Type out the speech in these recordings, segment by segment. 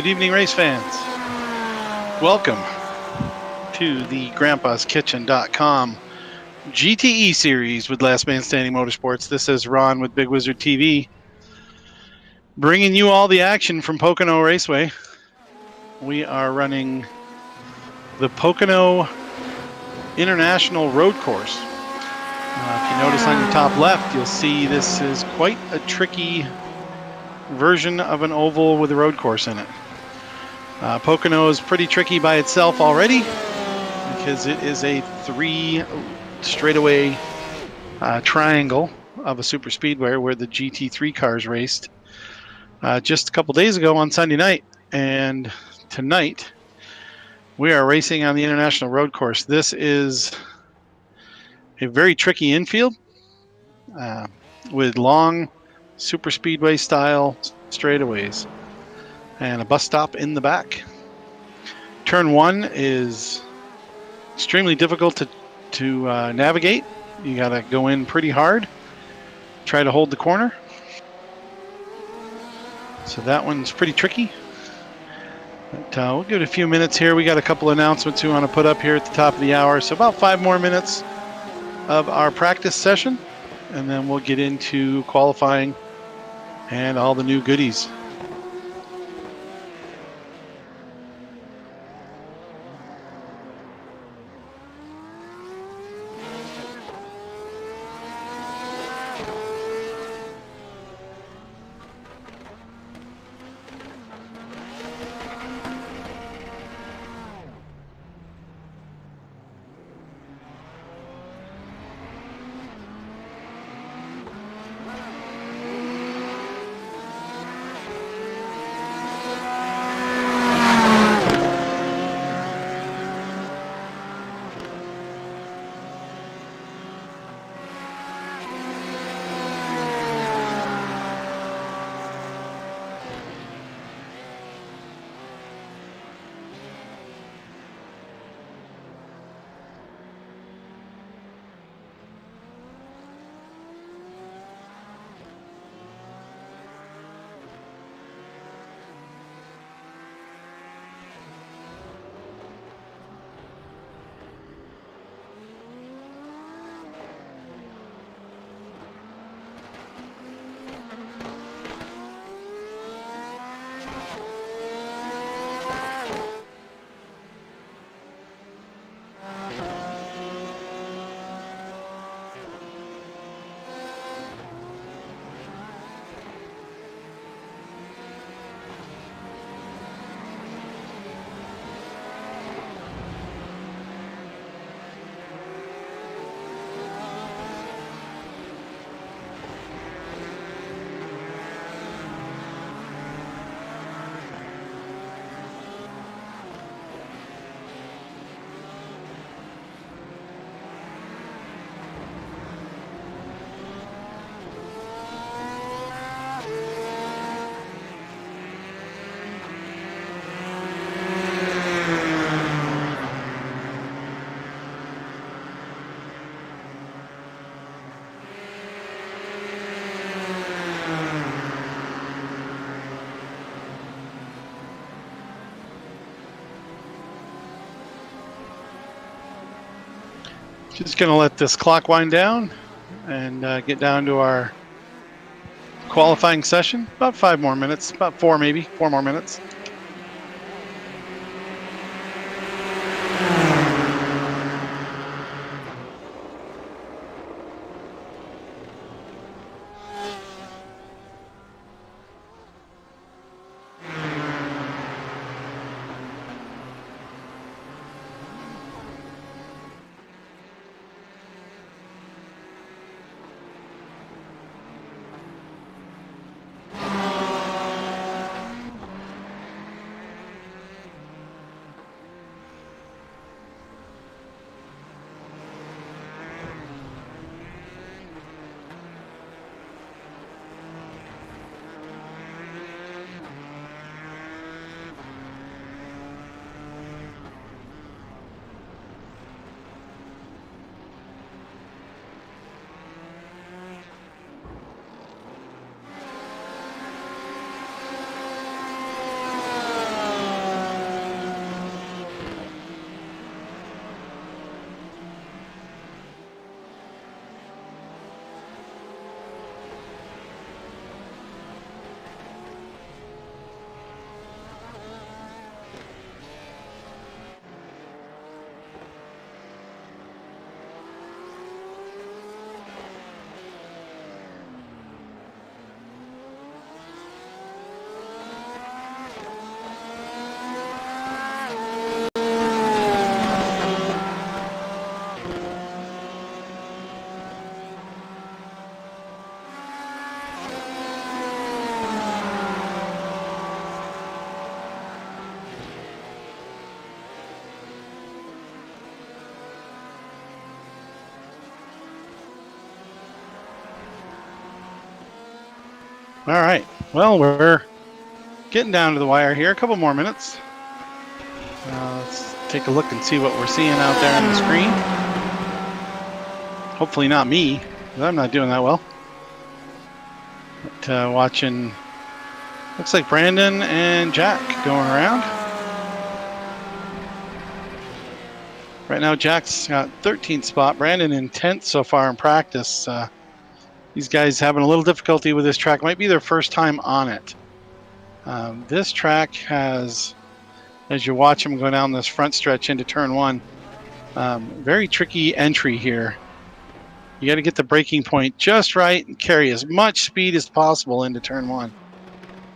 Good evening, race fans. Welcome to the grandpaskitchen.com GTE Series with Last Man Standing Motorsports. This is Ron with Big Wizard TV, bringing you all the action from Pocono Raceway. We are running the Pocono International Road Course. If you notice on your top left, you'll see this is quite a tricky version of an oval with a road course in it. Pocono is pretty tricky by itself already because it is a 3 straightaway triangle of a super speedway where the GT3 cars raced just a couple days ago on Sunday night. And tonight we are racing on the International Road Course. This is a very tricky infield with long super speedway style straightaways and a bus stop in the back. Turn 1 is extremely difficult to navigate. You got to go in pretty hard, try to hold the corner. So that one's pretty tricky. But we'll give it a few minutes here. We got a couple announcements we want to put up here at the top of the hour. So about 5 more minutes of our practice session, and then we'll get into qualifying and all the new goodies. Just going to let this clock wind down and get down to our qualifying session. About 5 more minutes, about 4 maybe, 4 more minutes. All right. Well, we're getting down to the wire here. A couple more minutes. Let's take a look and see what we're seeing out there on the screen. Hopefully not me, because I'm not doing that well. But watching, looks like Brandon and Jack going around. Right now, Jack's got 13th spot. Brandon in 10th so far in practice. These guys having a little difficulty with this track. Might be their first time on it. This track has, as you watch them go down this front stretch into turn one, very tricky entry here. You got to get the braking point just right and carry as much speed as possible into turn one.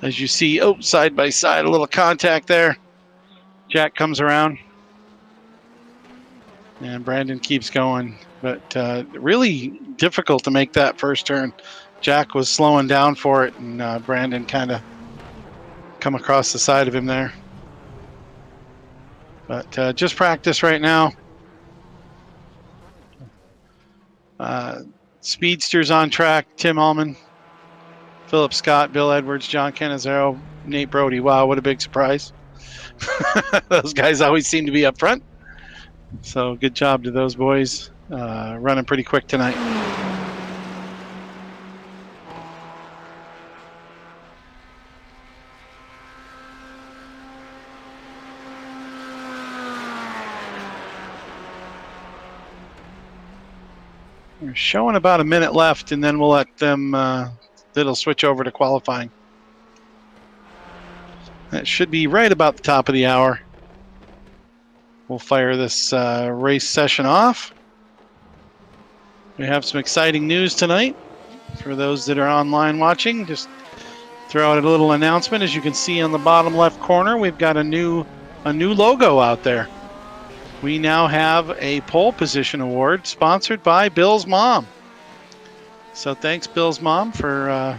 As you see, side by side, a little contact there. Jack comes around. And Brandon keeps going. But really difficult to make that first turn. Jack was slowing down for it, and Brandon kind of come across the side of him there. But just practice right now. Speedsters on track: Tim Allman, Philip Scott, Bill Edwards, John Canizaro, Nate Brody. Wow, what a big surprise. Those guys always seem to be up front. So good job to those boys, running pretty quick tonight. We're showing about a minute left, and then we'll let them, it'll switch over to qualifying. That should be right about the top of the hour. We'll fire this race session off. We have some exciting news tonight. For those that are online watching, just throw out a little announcement. As you can see on the bottom left corner, we've got a new logo out there. We now have a pole position award sponsored by Bill's mom. So thanks, Bill's mom, for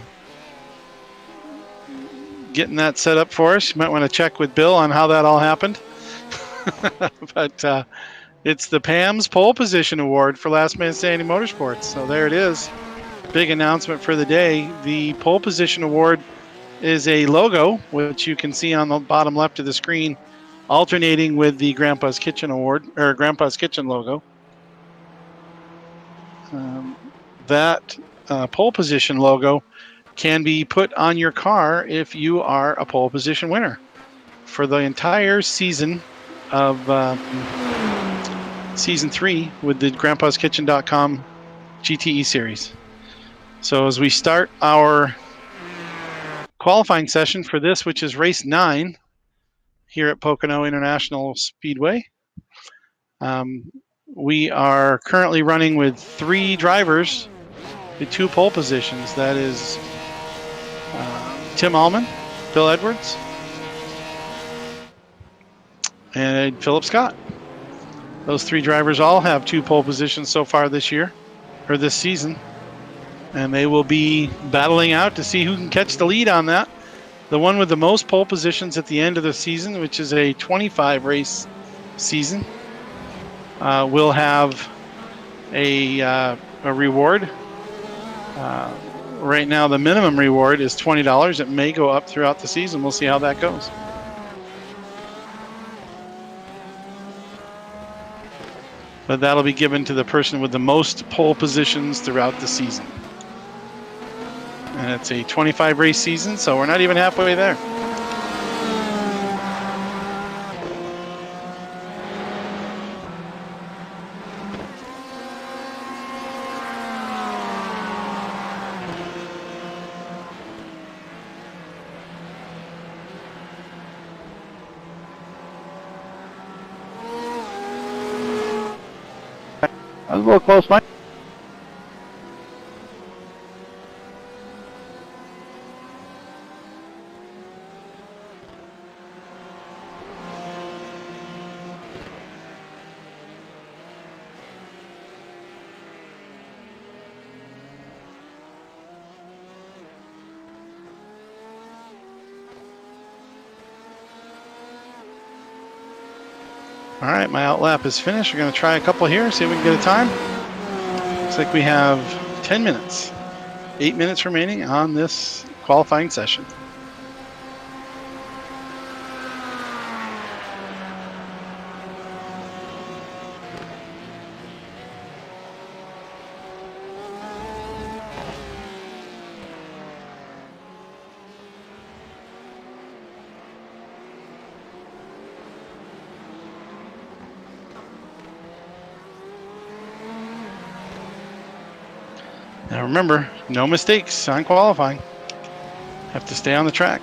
getting that set up for us. You might want to check with Bill on how that all happened. But it's the Pam's Pole Position Award for Last Man Standing Motorsports. So there it is. Big announcement for the day. The Pole Position Award is a logo, which you can see on the bottom left of the screen, alternating with the Grandpa's Kitchen Award, or Grandpa's Kitchen logo. That pole position logo can be put on your car if you are a pole position winner for the entire season of season 3 with the grandpaskitchen.com GTE Series. So as we start our qualifying session for this, which is race 9 here at Pocono International Speedway, we are currently running with 3 drivers with 2 pole positions. That is Tim Allman, Bill Edwards, and Philip Scott. Those 3 drivers all have 2 pole positions so far this year, or this season. And they will be battling out to see who can catch the lead on that. The one with the most pole positions at the end of the season, which is a 25 race season, will have a reward. Right now, the minimum reward is $20. It may go up throughout the season. We'll see how that goes. But that'll be given to the person with the most pole positions throughout the season. And it's a 25 race season, so we're not even halfway there. I was a little close, Mike. All right, my outlap is finished. We're going to try a couple here, see if we can get a time. Looks like we have 10 minutes, 8 minutes remaining on this qualifying session. Now remember, no mistakes on qualifying. Have to stay on the track.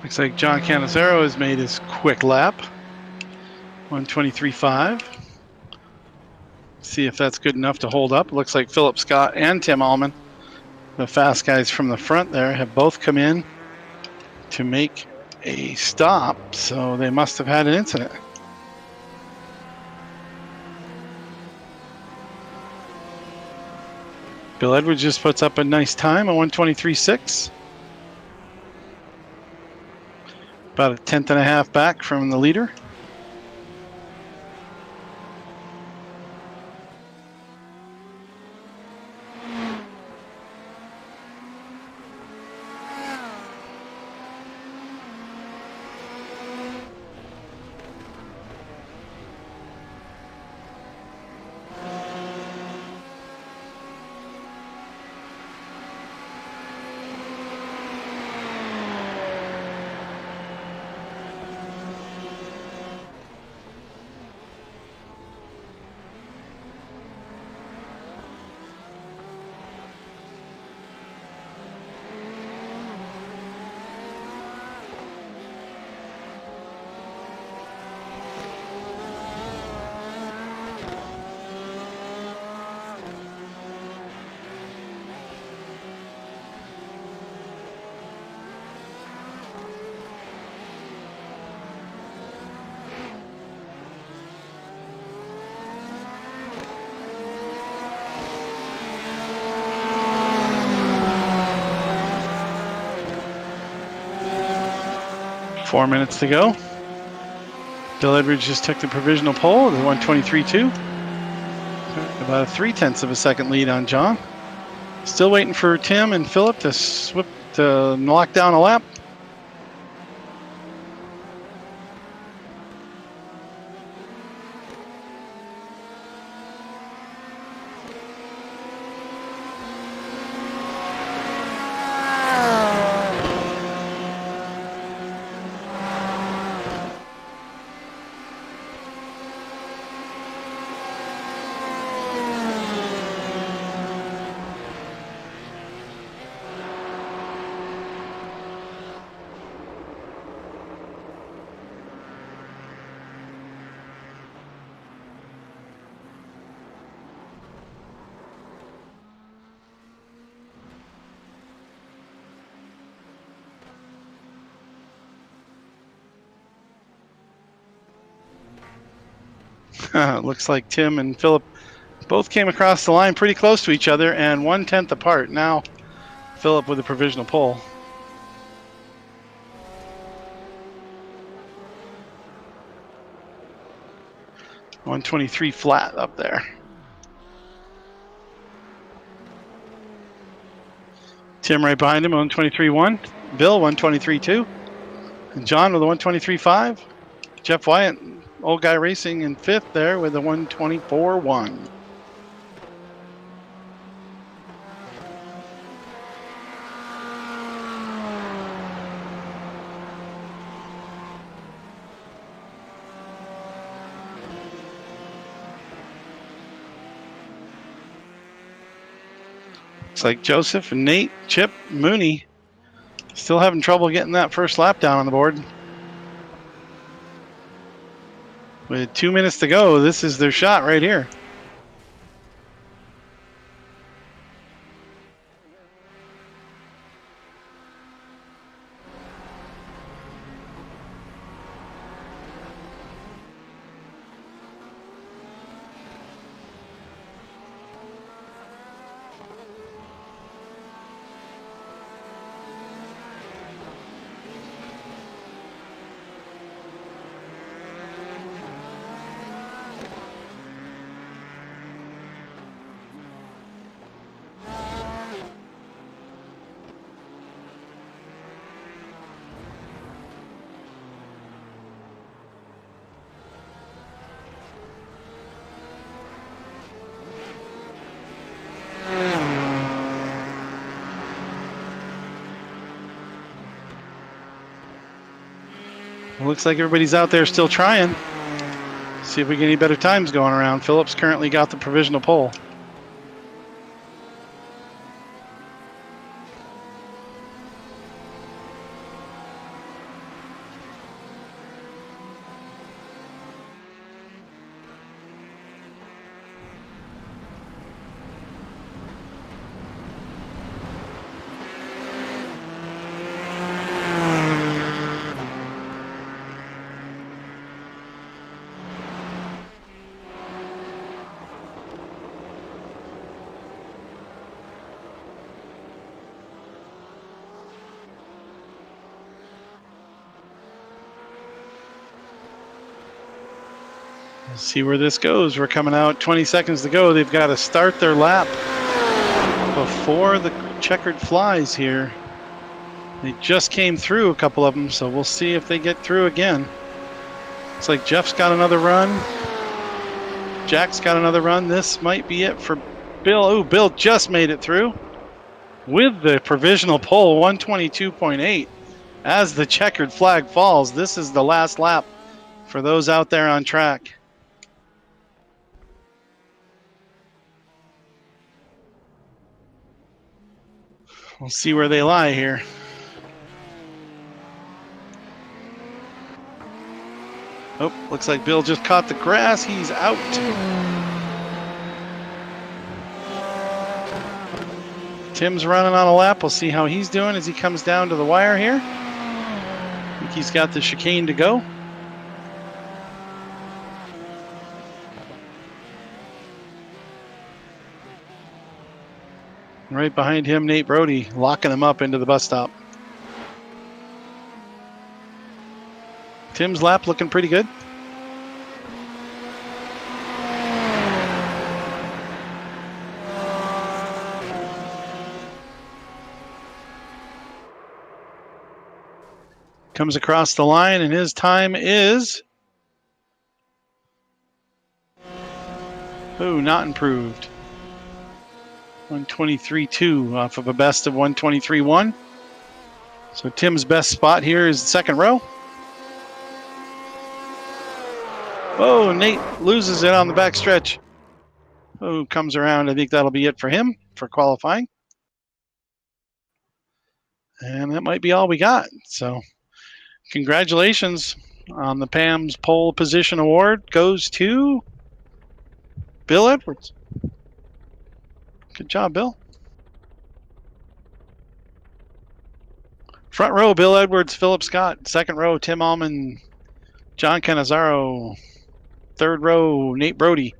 Looks like John Cannizzaro has made his quick lap. 1:23.5. See if that's good enough to hold up. Looks like Philip Scott and Tim Allman, the fast guys from the front there, have both come in to make a stop, so they must have had an incident. Bill Edwards just puts up a nice time at 1:23.6. About a tenth and a half back from the leader. Four minutes to go. Bill Edwards just took the provisional pole at 1:23.2. About a 0.3 of a second lead on John. Still waiting for Tim and Philip to knock down a lap. Looks like Tim and Philip both came across the line pretty close to each other and 1/10 apart. Now Philip with a provisional pole. 123 flat up there. Tim right behind him, 123.1. Bill, 123.2. And John with a 123.5. Jeff Wyatt, old guy racing in fifth there with a 124.1. Looks like Joseph and Nate, Chip, Mooney still having trouble getting that first lap down on the board. With 2 minutes to go, this is their shot right here. Looks like everybody's out there still trying. See if we get any better times going around. Phillips currently got the provisional pole. Let's see where this goes. We're coming out 20 seconds to go. They've got to start their lap before the checkered flies here. They just came through, a couple of them, so we'll see if they get through again. Looks like Jeff's got another run. Jack's got another run. This might be it for Bill. Oh, Bill just made it through with the provisional pole, 122.8. As the checkered flag falls, this is the last lap for those out there on track. We'll see where they lie here. Oh, looks like Bill just caught the grass. He's out. Tim's running on a lap. We'll see how he's doing as he comes down to the wire here. I think he's got the chicane to go. Right behind him, Nate Brody, locking him up into the bus stop. Tim's lap looking pretty good. Comes across the line, and his time is... oh, not improved. 123.2 off of a best of 123.1. So Tim's best spot here is the second row. Oh, Nate loses it on the back stretch. Oh, comes around. I think that'll be it for him for qualifying. And that might be all we got. So congratulations on the PAM's pole position award goes to Bill Edwards. Good job, Bill. Front row, Bill Edwards, Philip Scott. Second row, Tim Allman, John Canizaro. Third row, Nate Brody.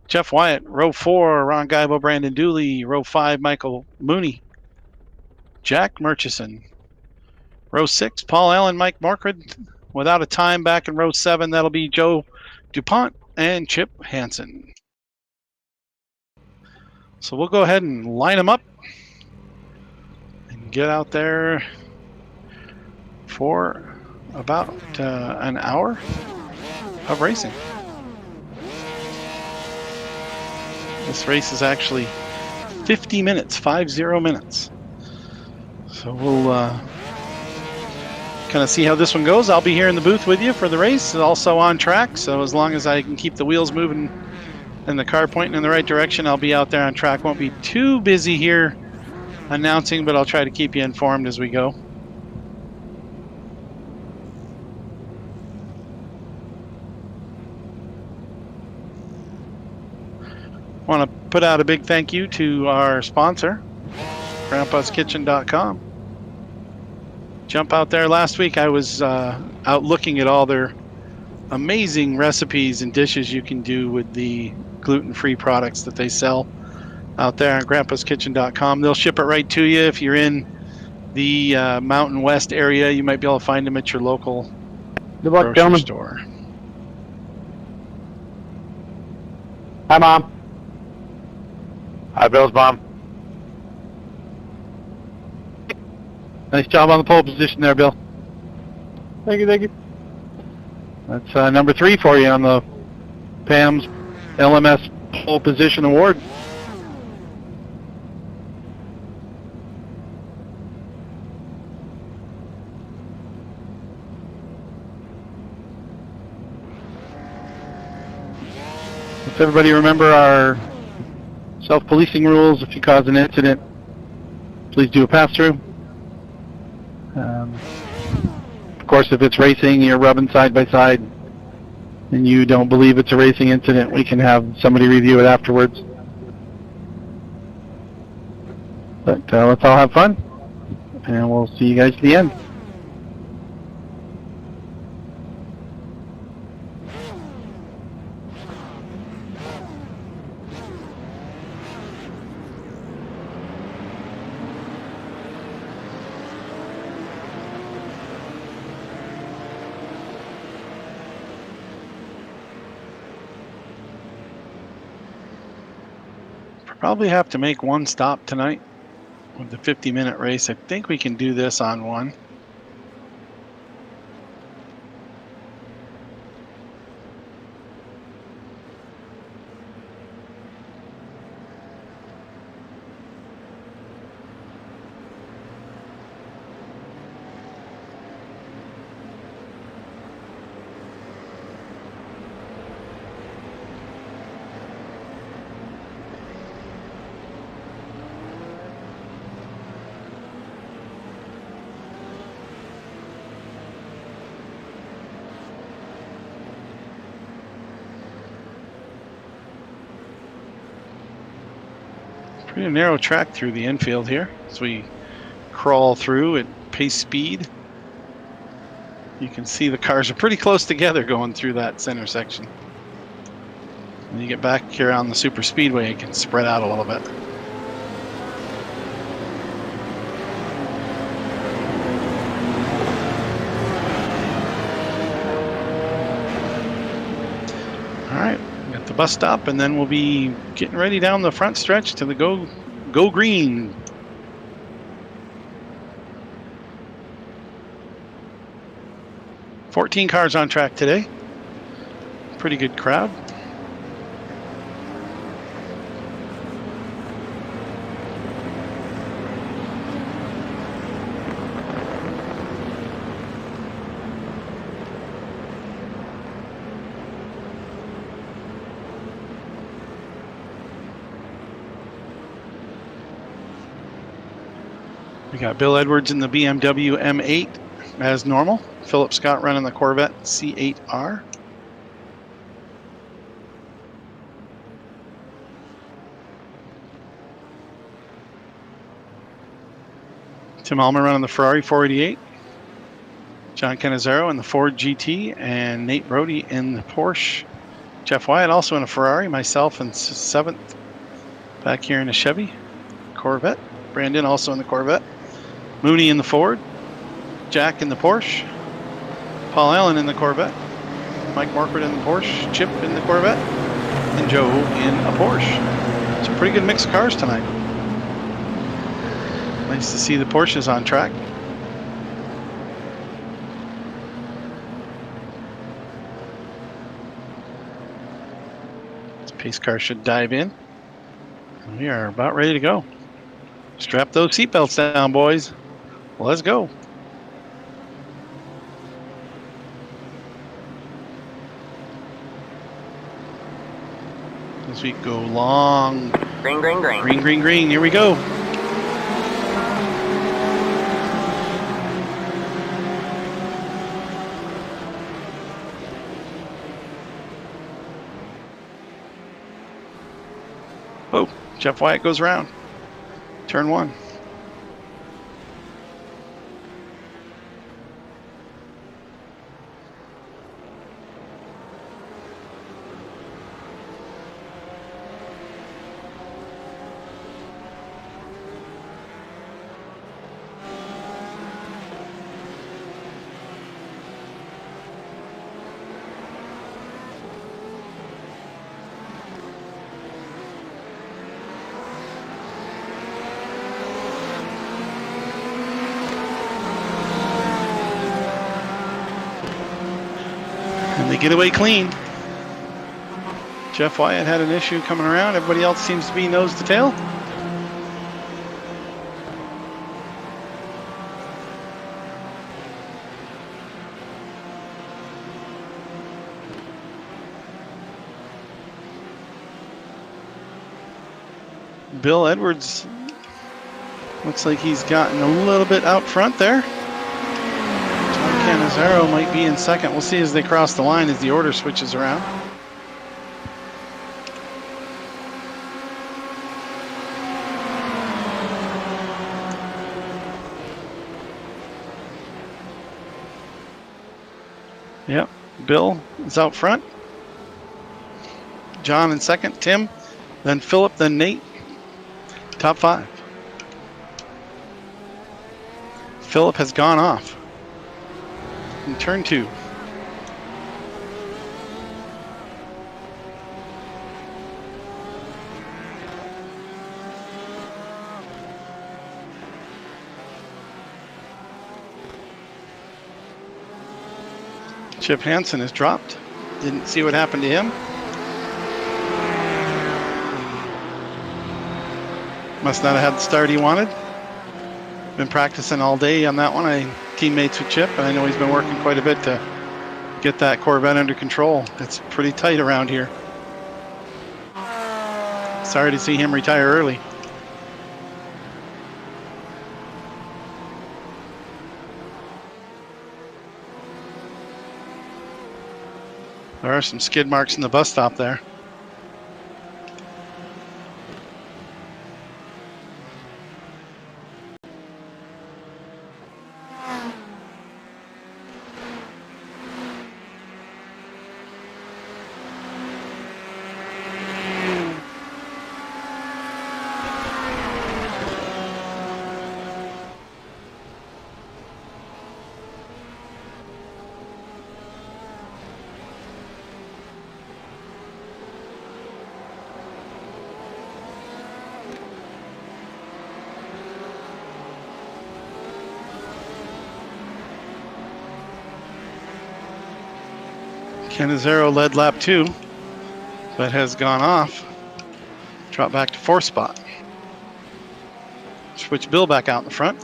Jeff Wyatt. Row 4, Ron Guybo, Brandon Dooley. Row 5, Michael Mooney. Jack Murchison. Row 6, Paul Allen, Mike Morkred. Without a time back in row 7, that'll be Joe DuPont and Chip Hansen. So we'll go ahead and line them up and get out there for about an hour of racing. This race is actually 50 minutes, 50 minutes. So we'll kind of see how this one goes. I'll be here in the booth with you for the race, and also on track. So as long as I can keep the wheels moving and the car pointing in the right direction, I'll be out there on track. Won't be too busy here announcing, but I'll try to keep you informed as we go. Want to put out a big thank you to our sponsor, grandpaskitchen.com. Jump out there. Last week I was out looking at all their amazing recipes and dishes you can do with the gluten-free products that they sell out there on grandpaskitchen.com. They'll ship it right to you. If you're in the Mountain West area, you might be able to find them at your local grocery store. Hi, Mom. Hi, Bill's mom. Nice job on the pole position there, Bill. Thank you, thank you. That's number 3 for you on the Pam's LMS pole position award. Let's everybody remember our self-policing rules. If you cause an incident, please do a pass-through. Of course, if it's racing, you're rubbing side by side, and you don't believe it's a racing incident, we can have somebody review it afterwards. But let's all have fun, and we'll see you guys at the end. Probably have to make one stop tonight with the 50-minute race. I think we can do this on one. Pretty narrow track through the infield here as we crawl through at pace speed. You can see the cars are pretty close together going through that center section. When you get back here on the super speedway, it can spread out a little bit. All right. At the bus stop, and then we'll be getting ready down the front stretch to the go green. $14 cars on track today. Pretty good crowd. We got Bill Edwards in the BMW M8 as normal. Philip Scott running the Corvette C8R. Tim Almer running the Ferrari 488. John Cannizzaro in the Ford GT, and Nate Brody in the Porsche Jeff Wyatt also in a Ferrari, myself in 7th. Back here in a Chevy Corvette. Brandon also in the Corvette. Mooney in the Ford. Jack in the Porsche. Paul Allen in the Corvette. Mike Morford in the Porsche. Chip in the Corvette. And Joe in a Porsche. It's a pretty good mix of cars tonight. Nice to see the Porsches on track. This pace car should dive in. We are about ready to go. Strap those seatbelts down, boys. Let's go. As we go long. Green, green, green. Green, green, green. Here we go. Oh, Jeff Wyatt goes around. Turn 1. And they get away clean. Jeff Wyatt had an issue coming around. Everybody else seems to be nose to tail. Bill Edwards looks like he's gotten a little bit out front there. Cannizzaro might be in second. We'll see as they cross the line as the order switches around. Yep, Bill is out front. John in second, Tim, then Philip, then Nate. Top 5. Philip has gone off. In turn 2. Chip Hansen is dropped. Didn't see what happened to him. Must not have had the start he wanted. Been practicing all day on that one. I teammates with Chip, and I know he's been working quite a bit to get that Corvette under control. It's pretty tight around here. Sorry to see him retire early. There are some skid marks in the bus stop there. Cannizzaro led lap 2, but has gone off. Drop back to 4th spot. Switch Bill back out in the front.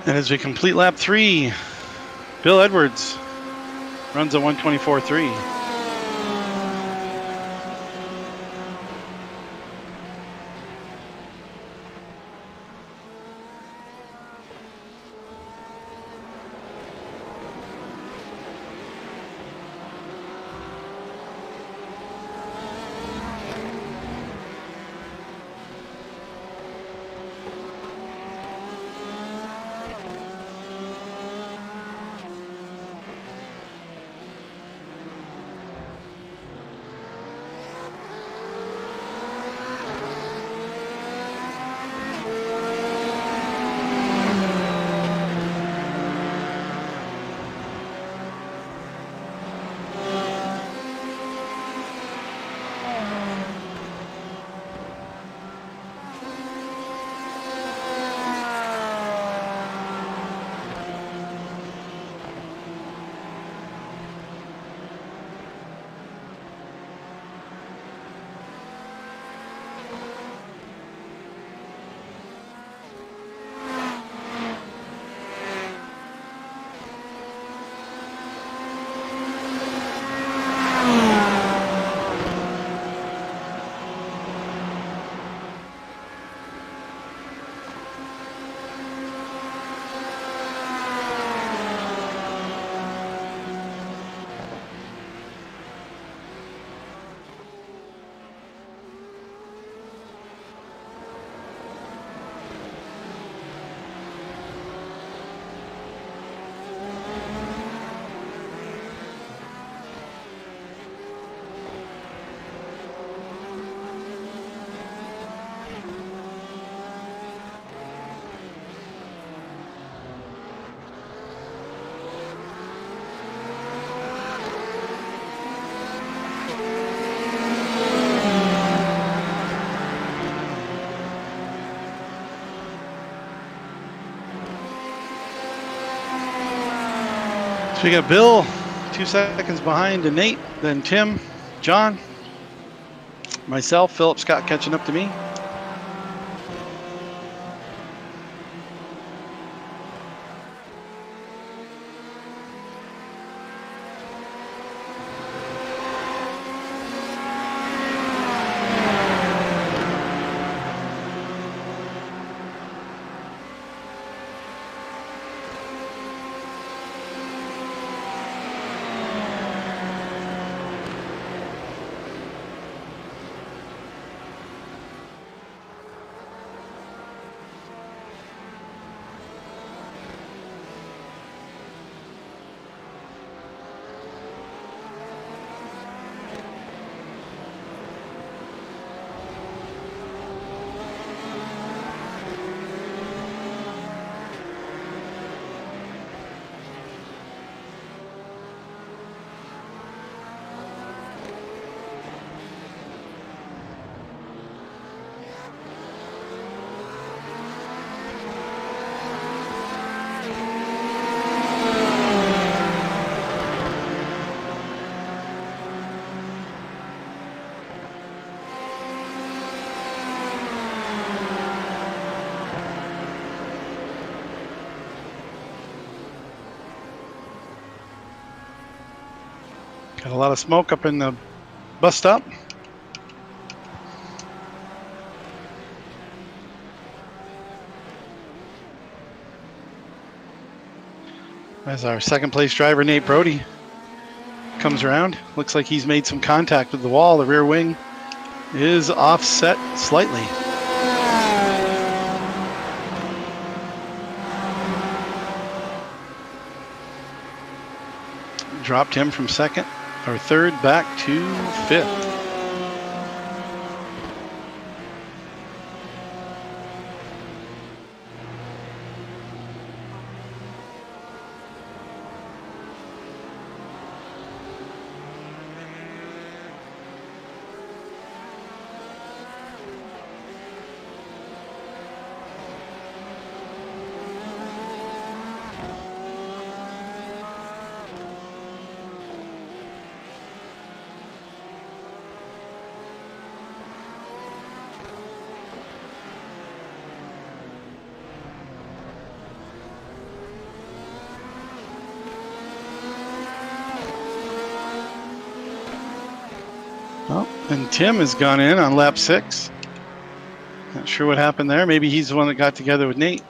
And as we complete lap 3, Bill Edwards runs a 124.3. So we got Bill 2 seconds behind to Nate, then Tim, John, myself, Philip Scott catching up to me. Got a lot of smoke up in the bus stop. As our second place driver, Nate Brody, comes around. Looks like he's made some contact with the wall. The rear wing is offset slightly. Dropped him from second or third back to fifth. And Tim has gone in on lap 6. Not sure what happened there. Maybe he's the one that got together with Nate.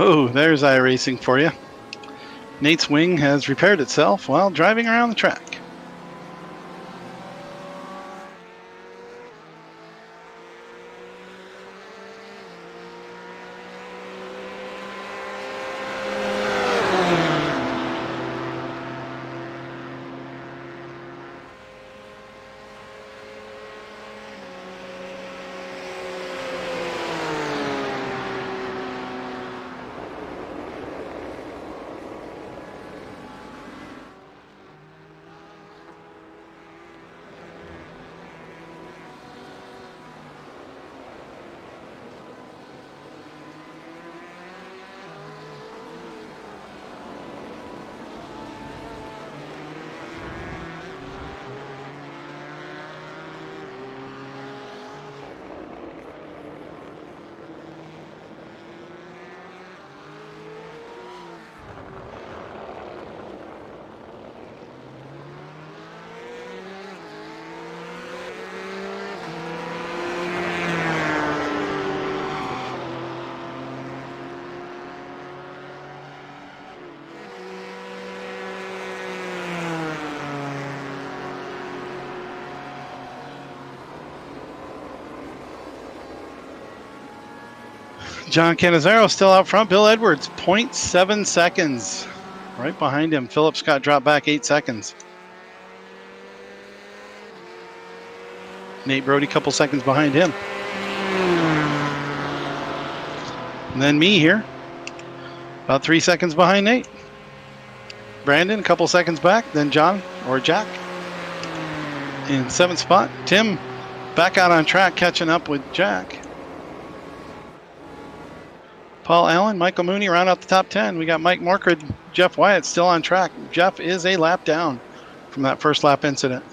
Oh, there's iRacing for you. Nate's wing has repaired itself while driving around the track. John Cannizzaro still out front. Bill Edwards, 0.7 seconds. Right behind him. Philip Scott dropped back 8 seconds. Nate Brody, couple seconds behind him. And then me here. About 3 seconds behind Nate. Brandon, a couple seconds back. Then John, or Jack, in 7th spot. Tim back out on track, catching up with Jack. Paul Allen, Michael Mooney round out the top 10. We got Mike Morkred, Jeff Wyatt still on track. Jeff is a lap down from that first lap incident.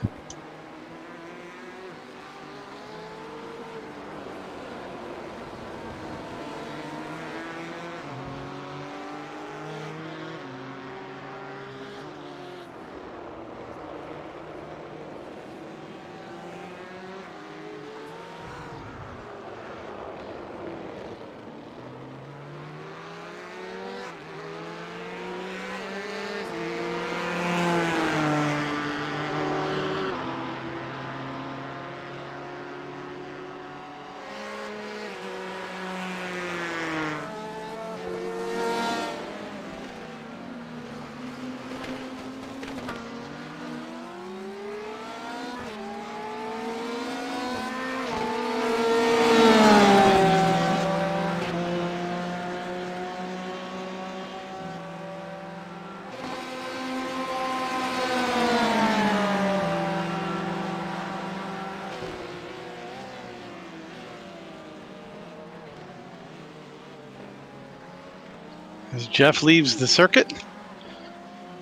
As Jeff leaves the circuit,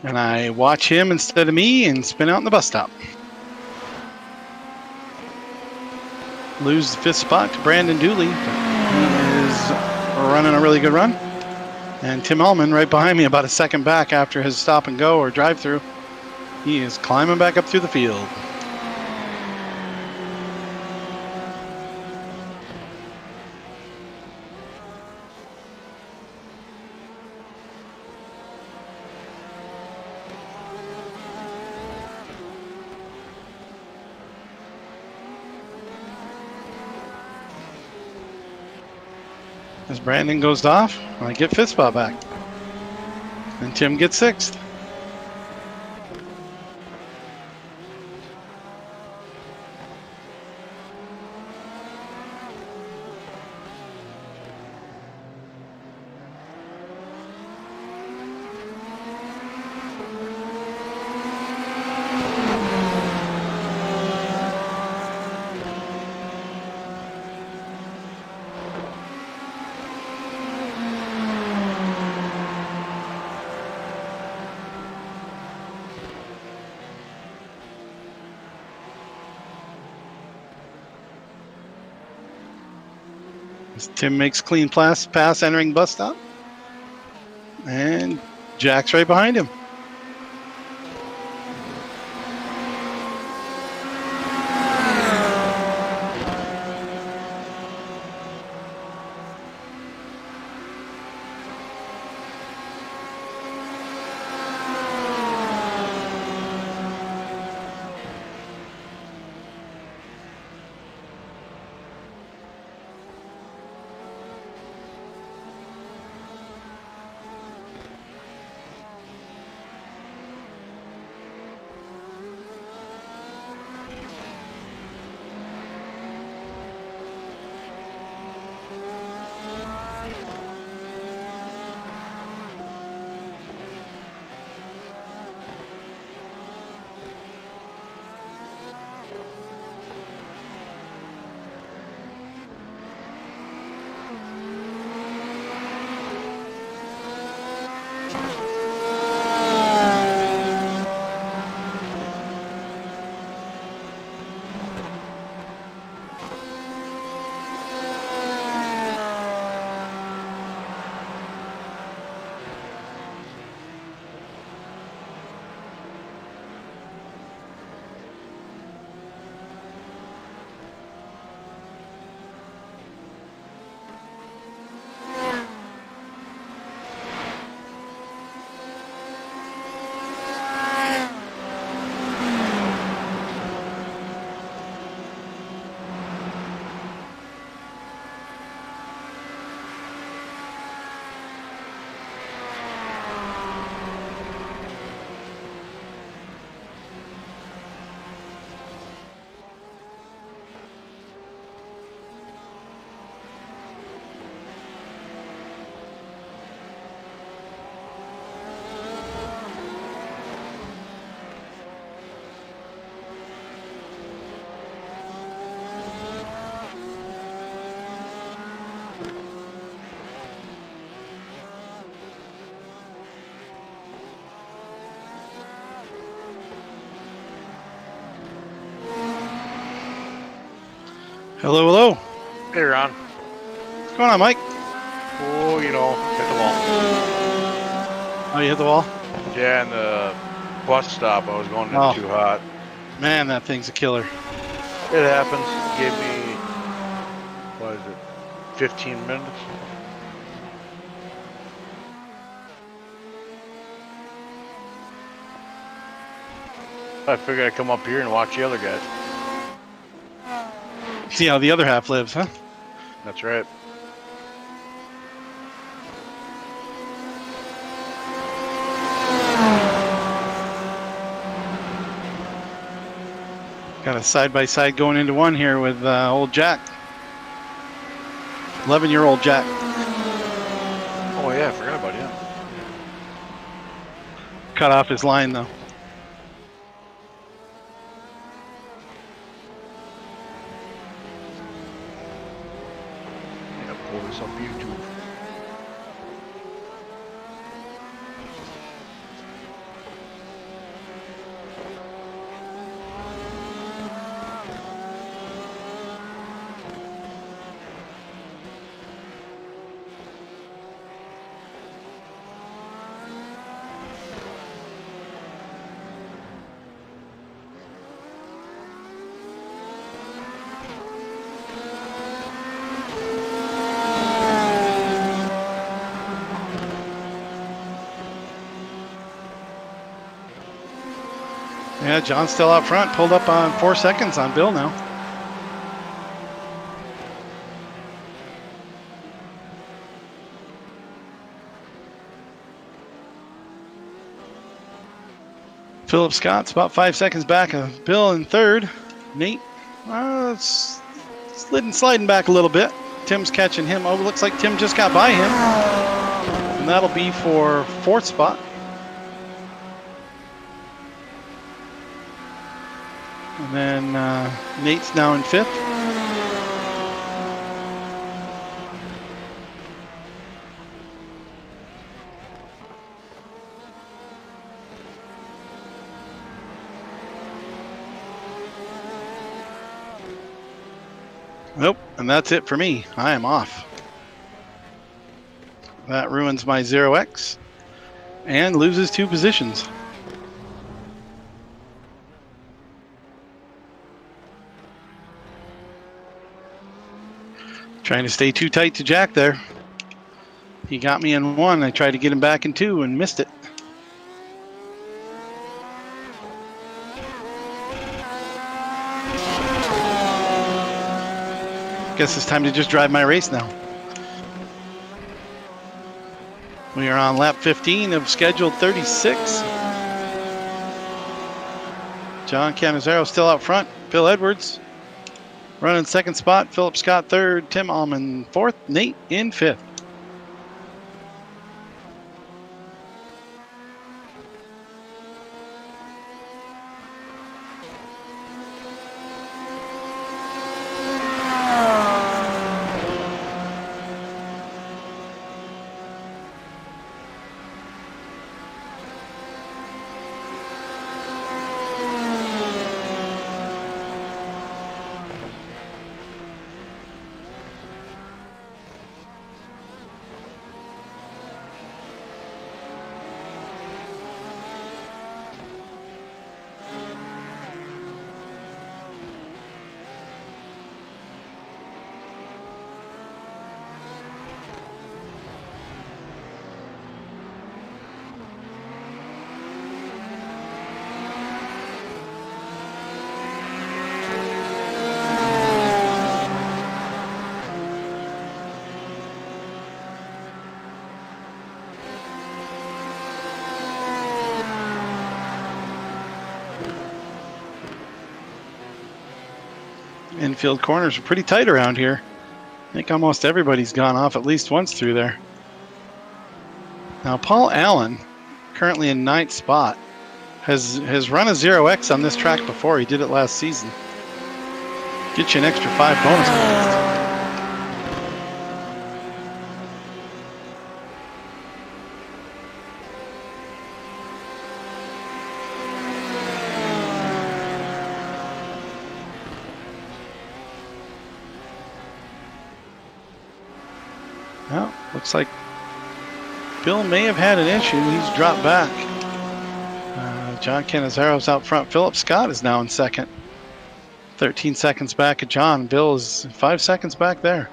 and I watch him instead of me and spin out in the bus stop. Lose the 5th spot to Brandon Dooley. He is running a really good run. And Tim Ullman right behind me, about a second back after his stop and go or drive through. He is climbing back up through the field. As Brandon goes off, I get fifth spot back. And Tim gets sixth. As Tim makes clean pass entering bus stop. And Jack's right behind him. Hello, hello. Hey, Ron. What's going on, Mike? Oh, hit the wall. Oh, you hit the wall? Yeah, and the bus stop, I was going in too hot. Man, that thing's a killer. It happens. Gave me, 15 minutes? I figured I'd come up here and watch the other guys. See how the other half lives, huh? That's right. Got a side-by-side going into one here with old Jack. 11-year-old Jack. Oh, yeah, I forgot about him. Cut off his line, though. Pull this up YouTube. Yeah, John's still out front. Pulled up on 4 seconds on Bill now. Philip Scott's about 5 seconds back of Bill in third. Nate, sliding back a little bit. Tim's catching him. Oh, looks like Tim just got by him. And that'll be for fourth spot. And then Nate's now in fifth. Nope, and that's it for me. I am off. That ruins my 0X and loses 2 positions. Trying to stay too tight to Jack there. He got me in 1. I tried to get him back in 2 and missed it. Guess it's time to just drive my race now. We are on lap 15 of scheduled 36. John Canizaro still out front. Bill Edwards running second spot. Philip Scott third. Tim Allman fourth. Nate in fifth. Infield corners are pretty tight around here. I think almost everybody's gone off at least once through there. Now Paul Allen, currently in 9th spot, has run a 0X on this track before. He did it last season. Get you an extra 5 bonus points. Well, looks like Bill may have had an issue. He's dropped back. John Canizaro's out front. Philip Scott is now in second. 13 seconds back of John. Bill is 5 seconds back there.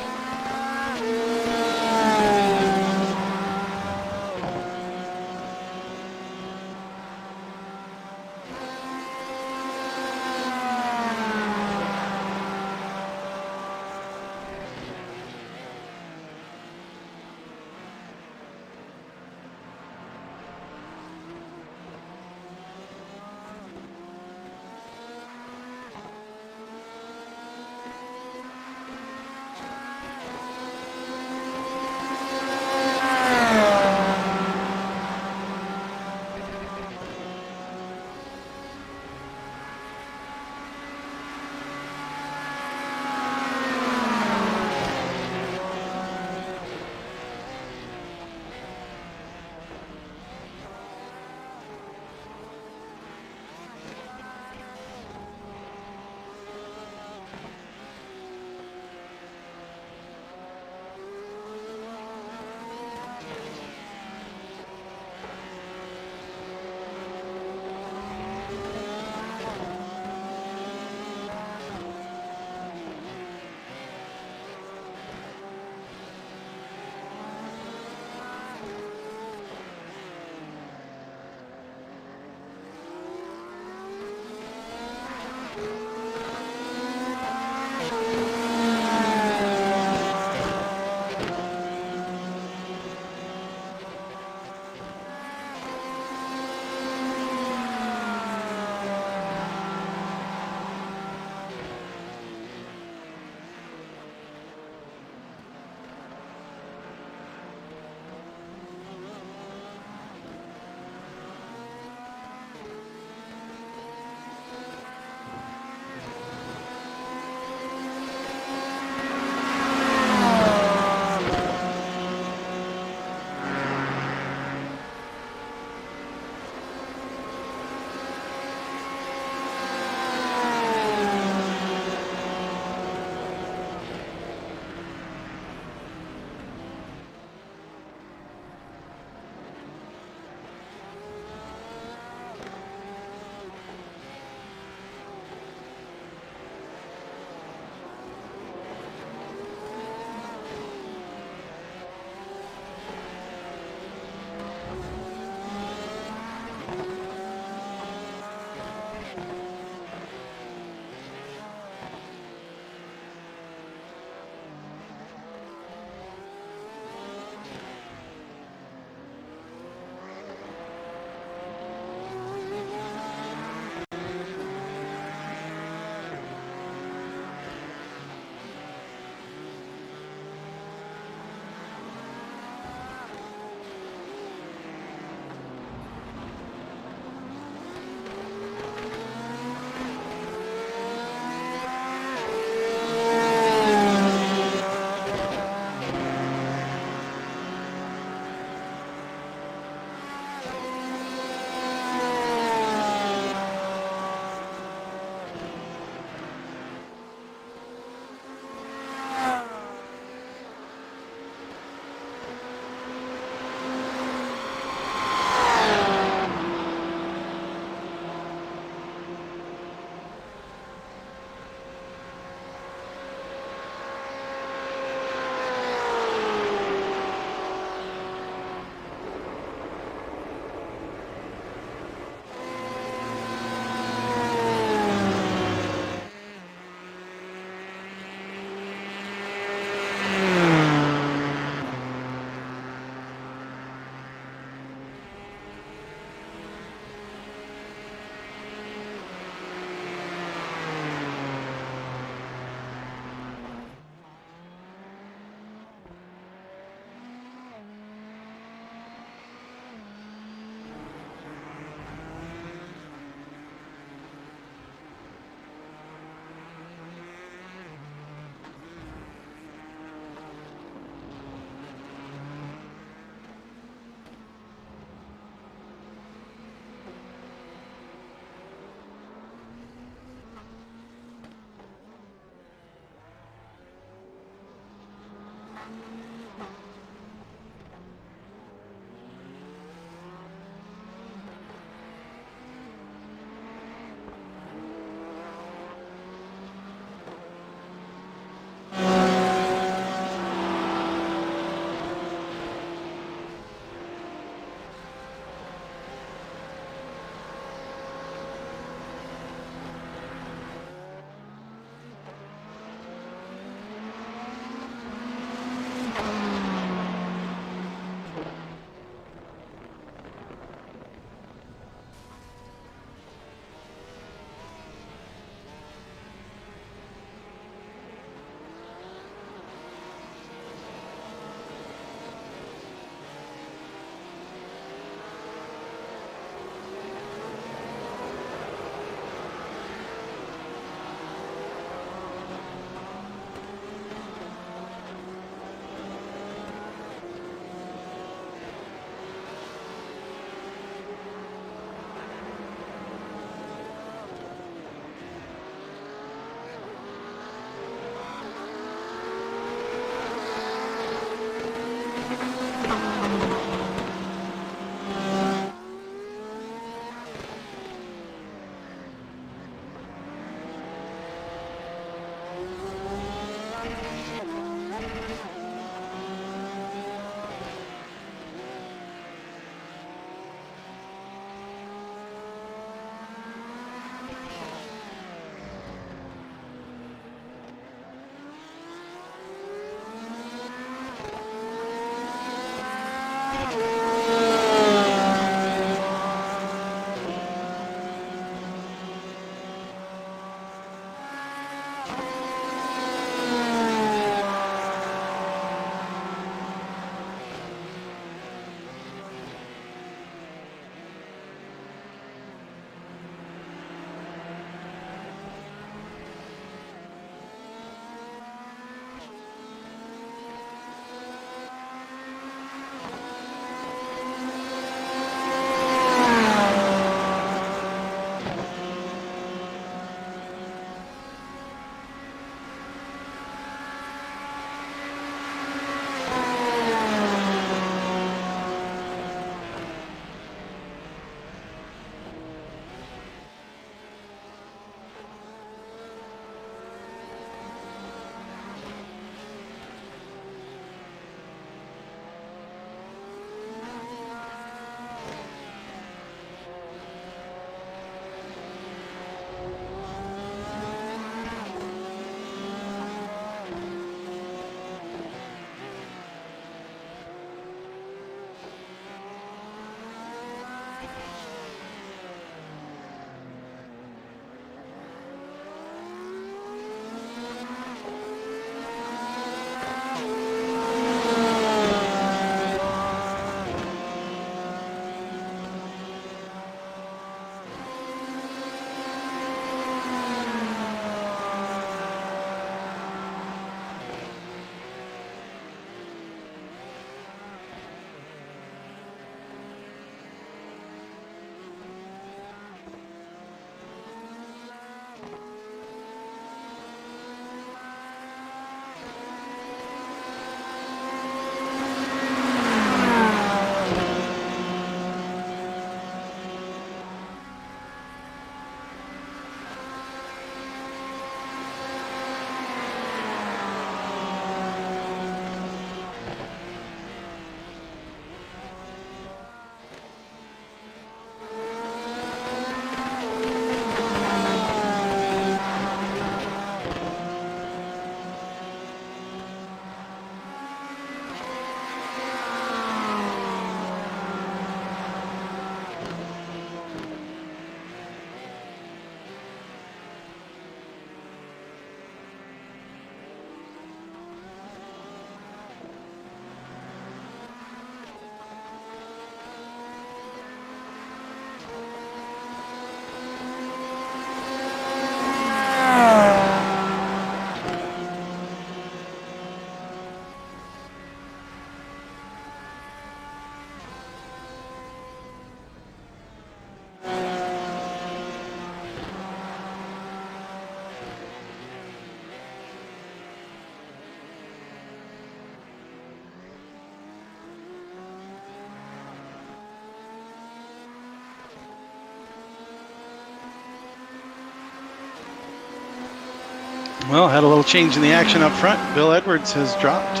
Well, had a little change in the action up front. Bill Edwards has dropped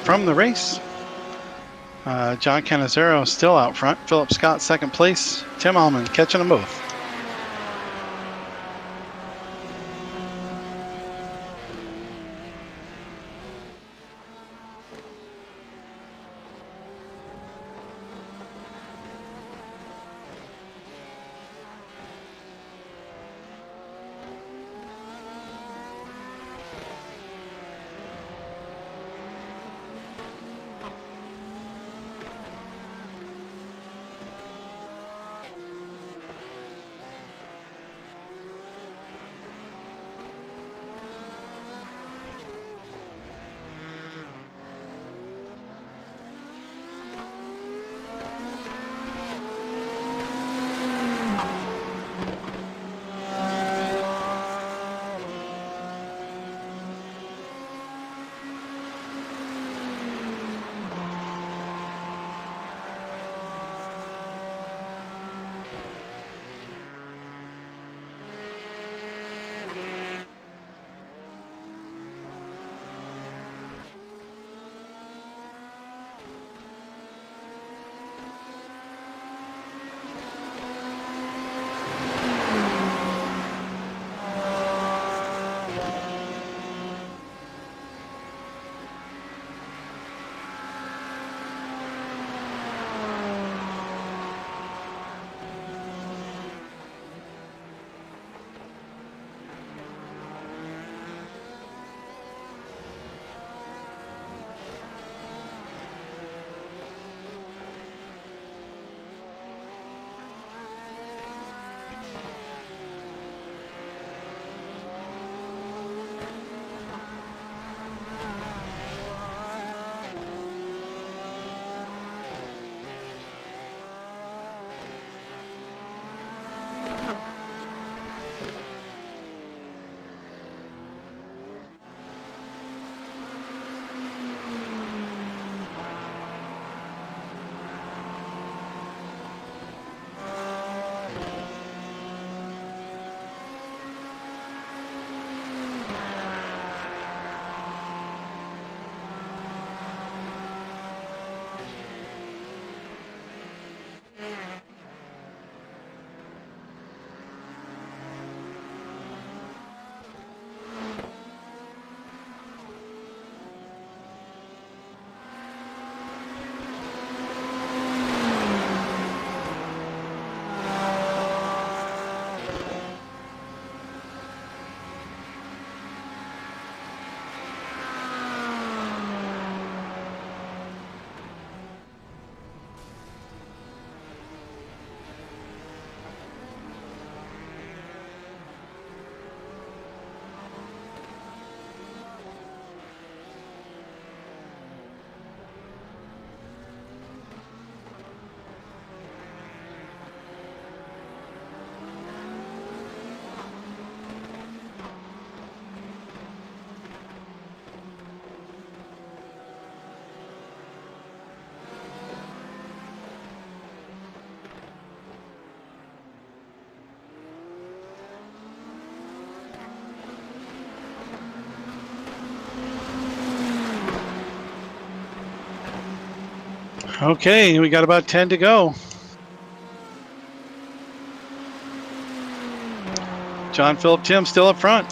from the race. John Canizero still out front. Philip Scott second place. Tim Allman catching them both. Okay, we got about 10 to go. John Phillip Tim still up front.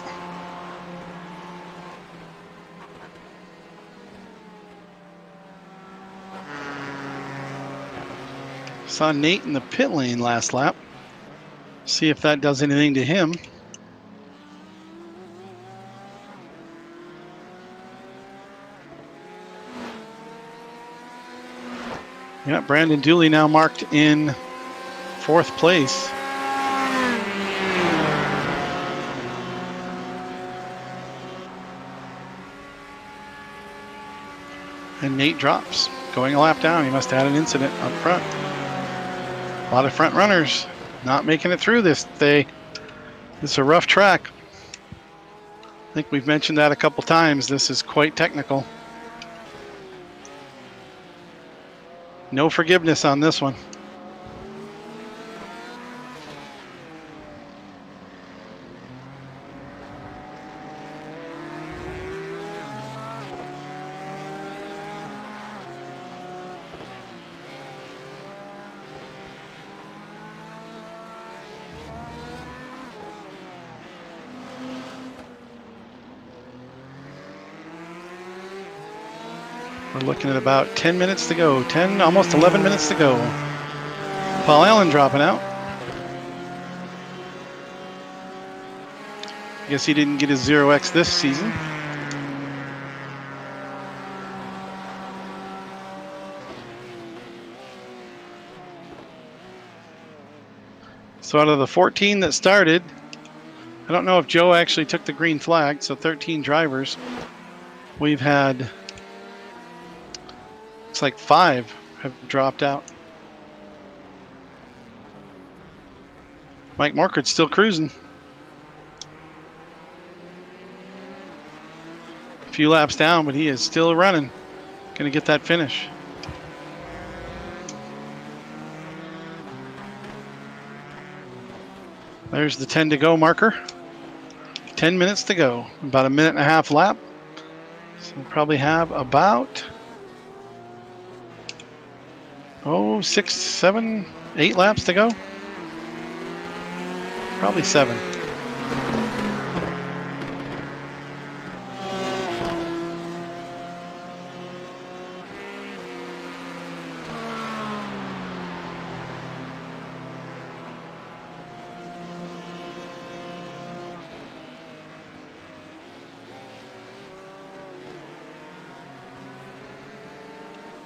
Saw Nate in the pit lane last lap. See if that does anything to him. Yeah, Brandon Dooley now marked in 4th place. And Nate drops, going a lap down. He must have had an incident up front. A lot of front runners not making it through this day. It's a rough track. I think we've mentioned that a couple times. This is quite technical. No forgiveness on this one. We're looking at about 10 minutes to go. 10, almost 11 minutes to go. Paul Allen dropping out. I guess he didn't get his 0X this season. So out of the 14 that started, I don't know if Joe actually took the green flag, so 13 drivers. We've had, looks like 5 have dropped out. Mike Morkard's still cruising. A few laps down, but he is still running. Gonna get that finish. There's the 10 to go marker. 10 minutes to go. About a minute and a half lap. So we'll probably have about 6, 7, 8 laps to go. Probably 7.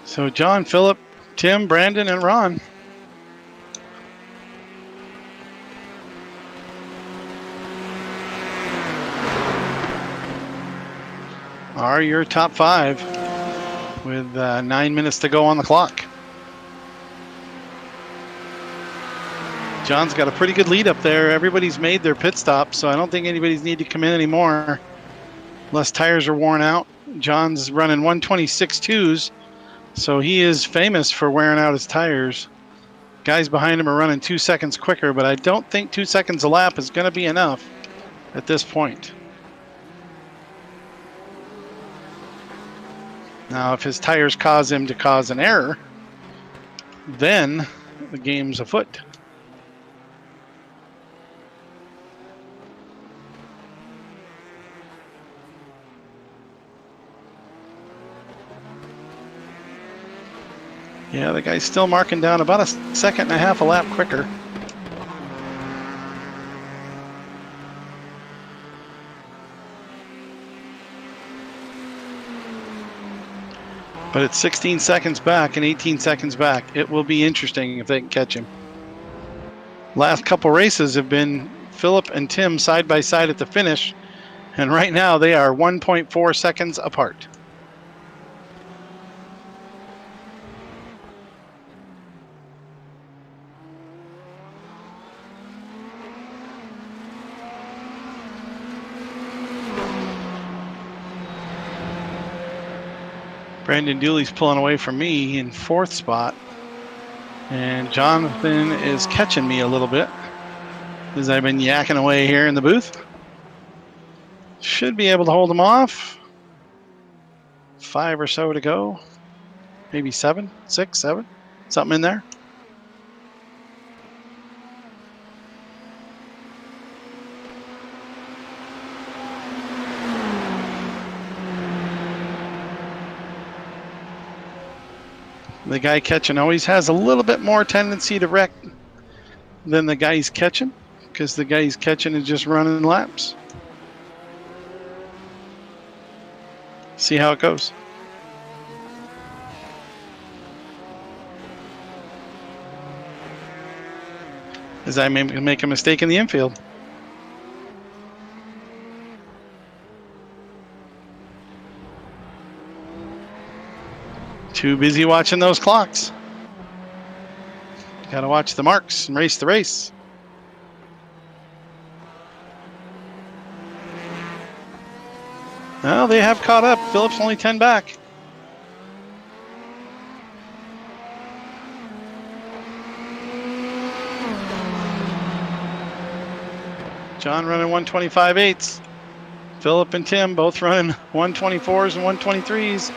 So John, Phillip, Tim, Brandon, and Ron. Are your top 5 with 9 minutes to go on the clock. John's got a pretty good lead up there. Everybody's made their pit stop, so I don't think anybody's need to come in anymore unless tires are worn out. John's running 126.2s, so he is famous for wearing out his tires. Guys behind him are running 2 seconds quicker, but I don't think 2 seconds a lap is going to be enough at this point. Now, if his tires cause him to cause an error, then the game's afoot. Yeah, the guy's still marking down about a second and a half a lap quicker. But it's 16 seconds back and 18 seconds back. It will be interesting if they can catch him. Last couple races have been Phillip and Tim side by side at the finish, and right now they are 1.4 seconds apart. Brandon Dooley's pulling away from me in 4th spot. And Jonathan is catching me a little bit as I've been yakking away here in the booth. Should be able to hold him off. 5 or so to go. maybe 7, 6, 7, something in there. The guy catching always has a little bit more tendency to wreck than the guy he's catching, because the guy he's catching is just running laps. See how it goes. As I may make a mistake in the infield. Too busy watching those clocks. Got to watch the marks and race the race. Well, they have caught up. Phillip's only 10 back. John running 125.8s. Phillip and Tim both running 124s and 123s.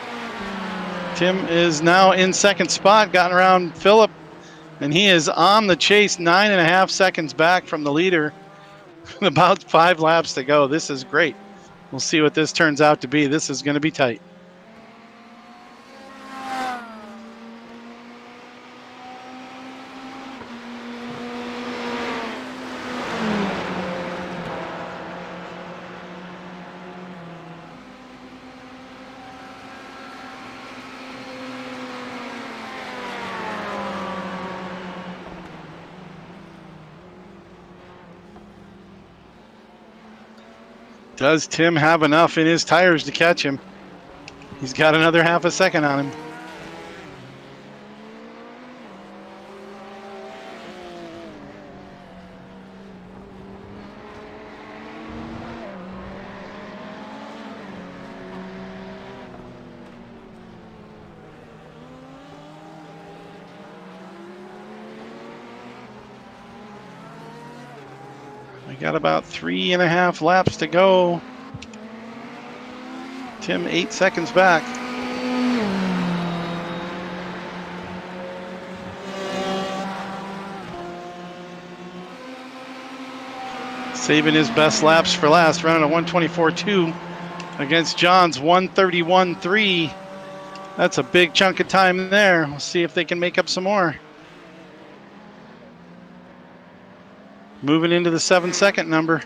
Tim is now in second spot, gotten around Phillip, and he is on the chase, 9.5 seconds back from the leader. About 5 laps to go. This is great. We'll see what this turns out to be. This is going to be tight. Does Tim have enough in his tires to catch him? He's got another half a second on him. We got about 3.5 laps to go. Tim 8 seconds back. Saving his best laps for last, running a 124.2 against John's 131.3. That's a big chunk of time there. We'll see if they can make up some more. Moving into the 7-second number.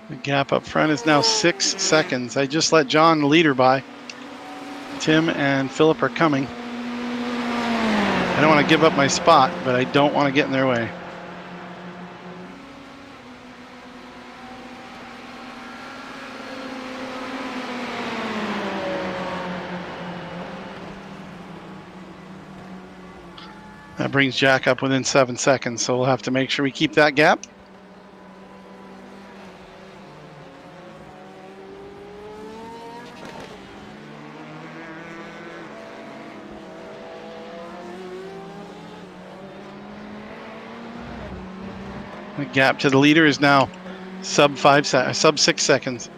The gap up front is now 6 seconds. I just let John, the leader, by. Tim and Phillip are coming. I don't want to give up my spot, but I don't want to get in their way. That brings Jack up within 7 seconds, so we'll have to make sure we keep that gap. The gap to the leader is now sub 6 seconds.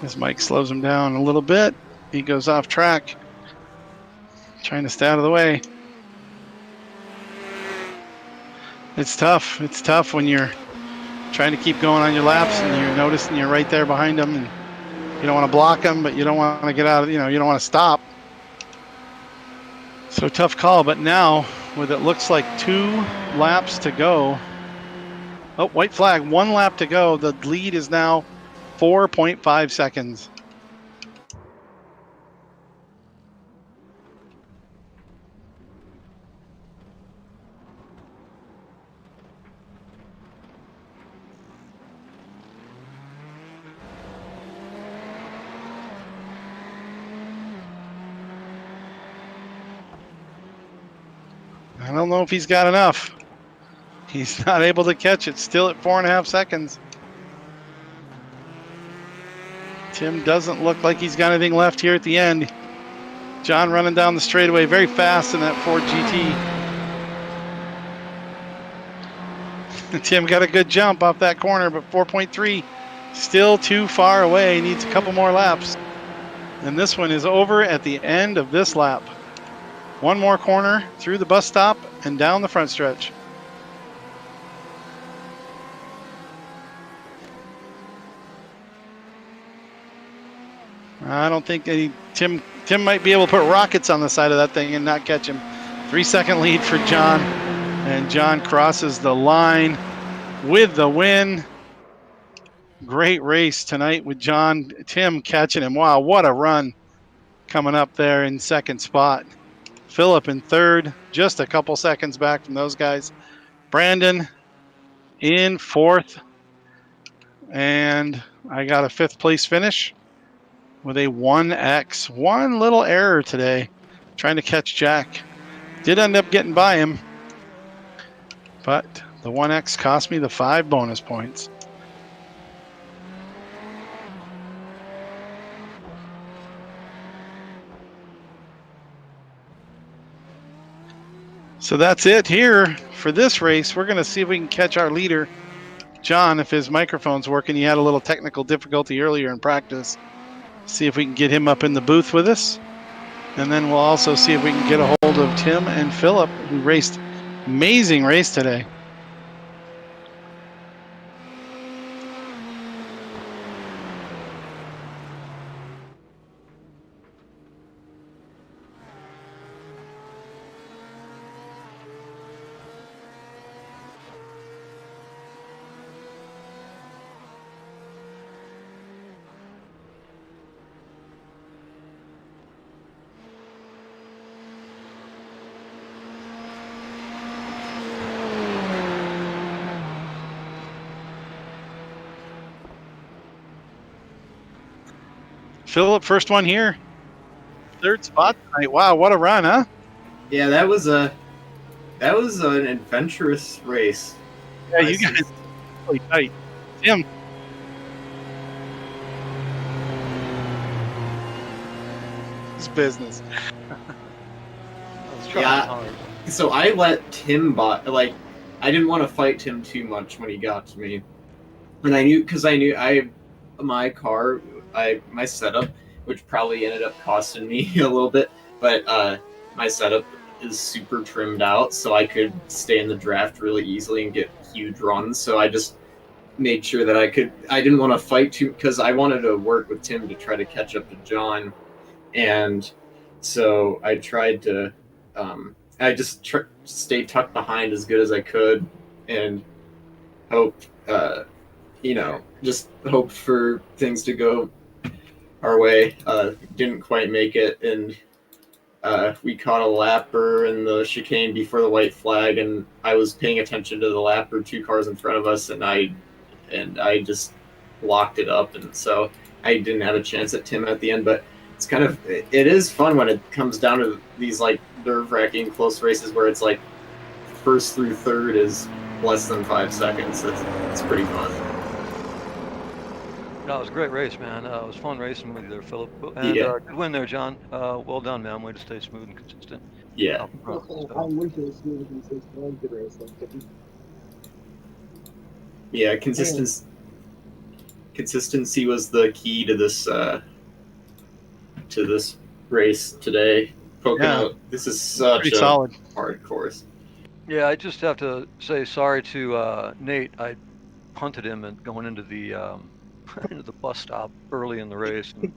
As Mike slows him down a little bit, he goes off track, trying to stay out of the way. It's tough. It's tough when you're trying to keep going on your laps and you're noticing you're right there behind them, and you don't want to block them, but you don't want to get out of, you don't want to stop. So tough call. But now, with it looks like 2 laps to go. Oh, white flag, 1 lap to go. The lead is now 4.5 seconds. I don't know if he's got enough. He's not able to catch it. Still at 4.5 seconds. Tim doesn't look like he's got anything left here at the end. John running down the straightaway very fast in that Ford GT. Tim got a good jump off that corner, but 4.3 still too far away. He needs a couple more laps. And this one is over at the end of this lap. 1 more corner through the bus stop and down the front stretch. I don't think Tim might be able to put rockets on the side of that thing and not catch him. 3-second lead for John, and John crosses the line with the win. Great race tonight with John. Tim catching him. Wow, what a run coming up there in 2nd spot. Philip in 3rd, just a couple seconds back from those guys. Brandon in 4th, and I got a 5th place finish with a 1X. One little error today, trying to catch Jack. Did end up getting by him, but the 1X cost me the 5 bonus points. So that's it here for this race. We're going to see if we can catch our leader, John, if his microphone's working. He had a little technical difficulty earlier in practice. See if we can get him up in the booth with us. And then we'll also see if we can get a hold of Tim and Philip, who raced amazing race today. Philip, first one here. 3rd spot tonight. Wow, what a run, huh? Yeah, that was an adventurous race. Yeah, you guys really tight. Tim. It's business. Yeah. So I let Tim I didn't want to fight Tim too much when he got to me. And I knew my setup, which probably ended up costing me a little bit, but my setup is super trimmed out, so I could stay in the draft really easily and get huge runs. So I just made sure that I didn't want to fight too, because I wanted to work with Tim to try to catch up to John. And so I tried to, I just stayed tucked behind as good as I could and hoped, just hoped for things to go our way. Didn't quite make it, and we caught a lapper in the chicane before the white flag, and I was paying attention to the lapper 2 cars in front of us, and I just locked it up, and so I didn't have a chance at Tim at the end. But it's it is fun when it comes down to these like nerve-wracking close races where it's like first through third is less than 5 seconds. It's pretty fun. No, it was a great race, man. It was fun racing with you there, Philip. And Yeah. good win there, John. Well done, man. Way to stay smooth and consistent. Yeah. Up front, so. Yeah, consistency was the key to this race today. Pocono, this is such Pretty a solid. hard course. Yeah, I just have to say sorry to Nate. I punted him and going into the into the bus stop early in the race, and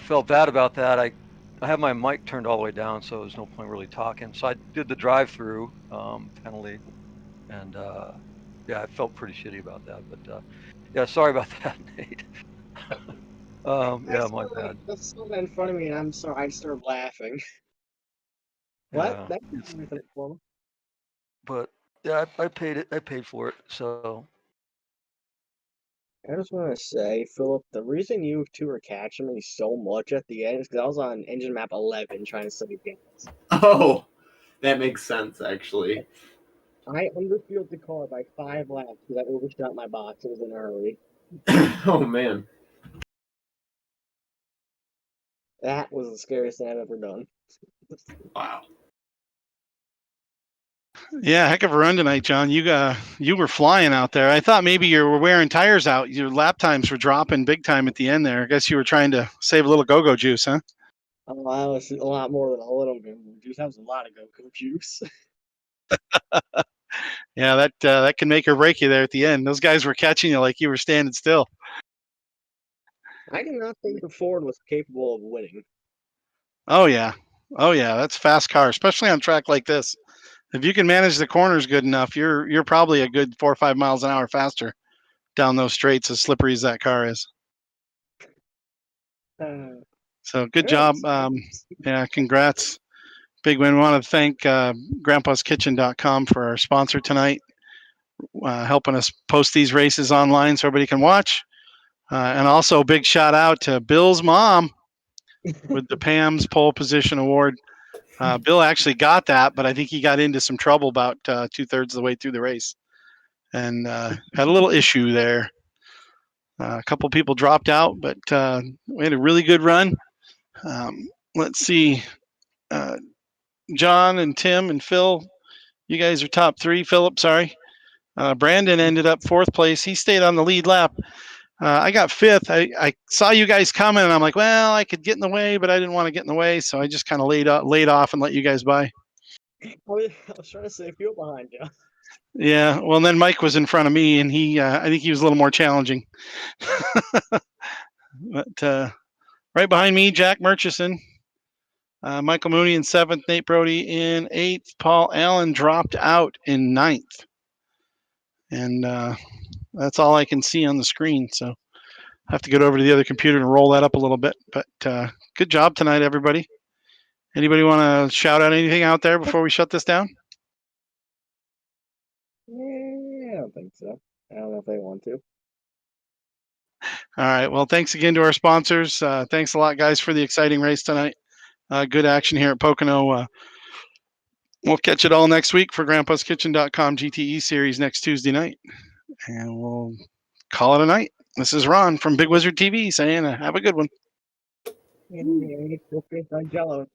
felt bad about that. I have my mic turned all the way down, so there's no point really talking. So I did the drive-through penalty, and yeah, I felt pretty shitty about that. But yeah, sorry about that, Nate. Yeah, my bad. That's still in front of me, and I'm sorry. I started laughing. Yeah, What? That's for me. but yeah, I paid it. I paid for it. So I just want to say, Philip, the reason you two were catching me so much at the end is because I was on engine map 11 trying to save gas. Oh, that makes sense, actually. I underfueled the car by 5 laps because I overshot my box. It was in a hurry. Oh, man. That was the scariest thing I've ever done. Wow. Yeah, heck of a run tonight, John. You were flying out there. I thought maybe you were wearing tires out. Your lap times were dropping big time at the end there. I guess you were trying to save a little go-go juice, huh? Oh, that was a lot more than a little go-go juice. That was a lot of go-go juice. Yeah, that can make or break you there at the end. Those guys were catching you like you were standing still. I did not think the Ford was capable of winning. Oh yeah, that's a fast car, especially on track like this. If you can manage the corners good enough, you're probably a good 4 or 5 miles an hour faster down those straights, as slippery as that car is. So good job. Yeah, congrats. Big win. We want to thank grandpaskitchen.com for our sponsor tonight, helping us post these races online so everybody can watch. And also, big shout out to Bill's mom with the Pam's Pole Position Award. Bill actually got that, but I think he got into some trouble about 2/3 of the way through the race and had a little issue there. A couple people dropped out, but we had a really good run. Let's see. John and Tim and Phil, you guys are top 3. Philip, sorry. Brandon ended up 4th place. He stayed on the lead lap. I got 5th. I saw you guys coming, and I'm like, well, I could get in the way, but I didn't want to get in the way, so I just kind of laid off and let you guys by. I was trying to save fuel behind you. Yeah, well, then Mike was in front of me, and I think he was a little more challenging. But right behind me, Jack Murchison, Michael Mooney in 7th, Nate Brody in 8th, Paul Allen dropped out in 9th. And that's all I can see on the screen, so I have to get over to the other computer and roll that up a little bit. But good job tonight, everybody. Anybody want to shout out anything out there before we shut this down? Yeah, I don't think so. I don't know if they want to. All right. Well, thanks again to our sponsors. Thanks a lot, guys, for the exciting race tonight. Good action here at Pocono. We'll catch it all next week for grandpaskitchen.com GTE Series next Tuesday night. And we'll call it a night. This is Ron from Big Wizard TV saying have a good one. Yeah, Jello.